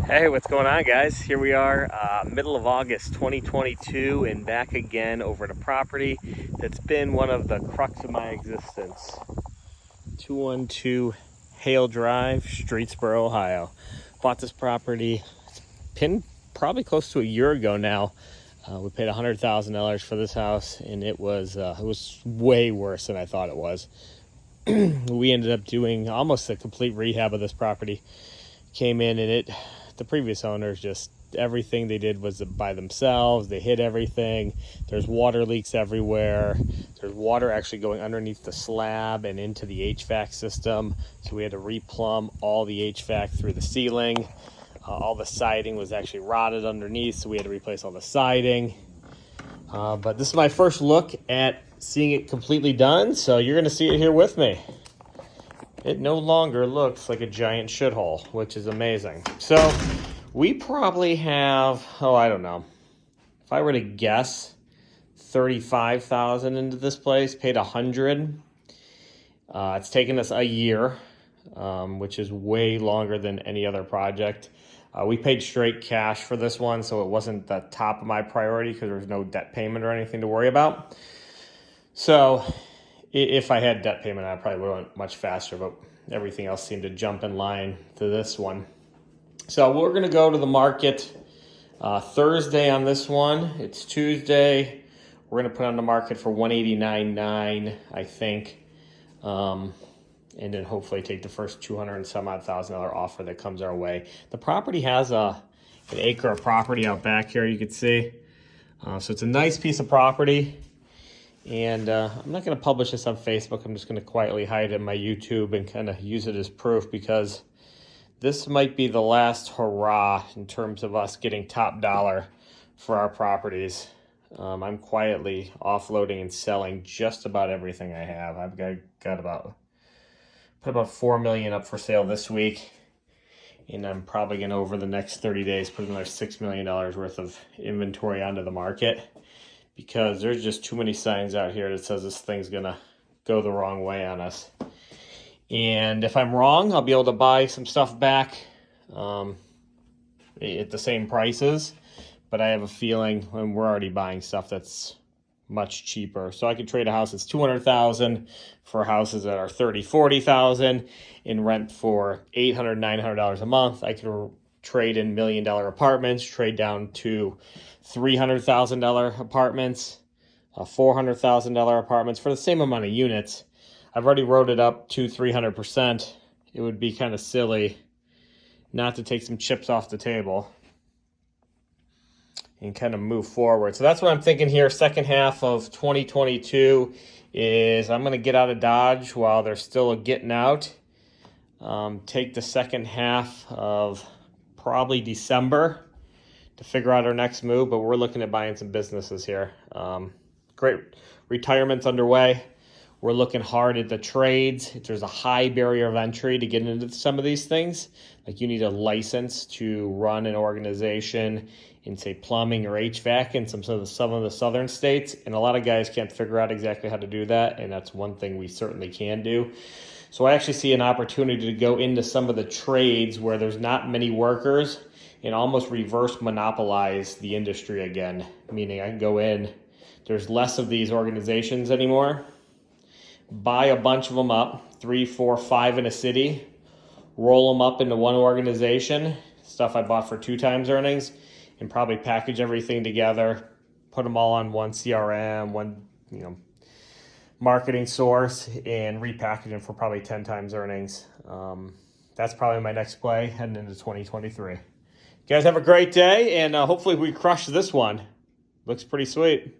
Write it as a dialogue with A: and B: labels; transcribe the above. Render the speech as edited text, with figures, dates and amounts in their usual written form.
A: Hey, what's going on, guys? Here we are, middle of August 2022, and back again over at a property that's been one of the crux of my existence. 212 Hale Drive, Streetsboro, Ohio. Bought this property, it's been probably close to a year ago now. We paid $100,000 for this house, and it was way worse than I thought it was. We ended up doing almost a complete rehab of this property. Came in and the previous owners, just everything they did was by themselves. They hid everything. There's water leaks everywhere. There's water actually going underneath the slab and into the HVAC system. So we had to replumb all the HVAC through the ceiling. All the siding was actually rotted underneath, so we had to replace all the siding. But this is my first look at seeing it completely done, so you're gonna see it here with me. It no longer looks like a giant shithole, which is amazing. So we probably have, I don't know. If I were to guess, $35,000 into this place, paid $100,000. It's taken us a year, which is way longer than any other project. We paid straight cash for this one, so it wasn't the top of my priority because there was no debt payment or anything to worry about. So if I had debt payment, I probably would have went much faster, but everything else seemed to jump in line to this one. So we're going to go to the market Thursday on this one. It's Tuesday. We're going to put on the market for $189,900, I think. And then hopefully take the first $200,000 and some odd offer that comes our way. The property has an acre of property out back here, you can see. So it's a nice piece of property. And I'm not going to publish this on Facebook. I'm just going to quietly hide it in my YouTube and kind of use it as proof, because this might be the last hurrah in terms of us getting top dollar for our properties. I'm quietly offloading and selling just about everything I have. I've got about $4 million up for sale this week. And I'm probably going to, over the next 30 days, put another $6 million worth of inventory onto the market, because there's just too many signs out here that says this thing's gonna go the wrong way on us. And if I'm wrong, I'll be able to buy some stuff back at the same prices. But I have a feeling when we're already buying stuff that's much cheaper. So I could trade a house that's $200,000 for houses that are $30,000, $40,000 in rent for $800, $900 a month. I could trade in $1 million apartments, trade down to $300,000 apartments, $400,000 apartments for the same amount of units. I've already wrote it up to 300%. It would be kind of silly not to take some chips off the table and kind of move forward. So that's what I'm thinking here. Second half of 2022 is I'm going to get out of Dodge while they're still getting out. Take the second half of probably December to figure out our next move, but we're looking at buying some businesses here. Great retirement's underway. We're looking hard at the trades. There's a high barrier of entry to get into some of these things. Like, you need a license to run an organization in, say, plumbing or HVAC in some of the southern states, and a lot of guys can't figure out exactly how to do that, and that's one thing we certainly can do. So I actually see an opportunity to go into some of the trades where there's not many workers and almost reverse monopolize the industry again. Meaning I can go in, there's less of these organizations anymore, buy a bunch of them up, 3, 4, 5 in a city, roll them up into one organization, stuff I bought for 2 times earnings, and probably package everything together, put them all on one CRM, one marketing source, and repackage them for probably 10 times earnings. That's probably my next play heading into 2023. You guys have a great day, and hopefully we crush this one. Looks pretty sweet.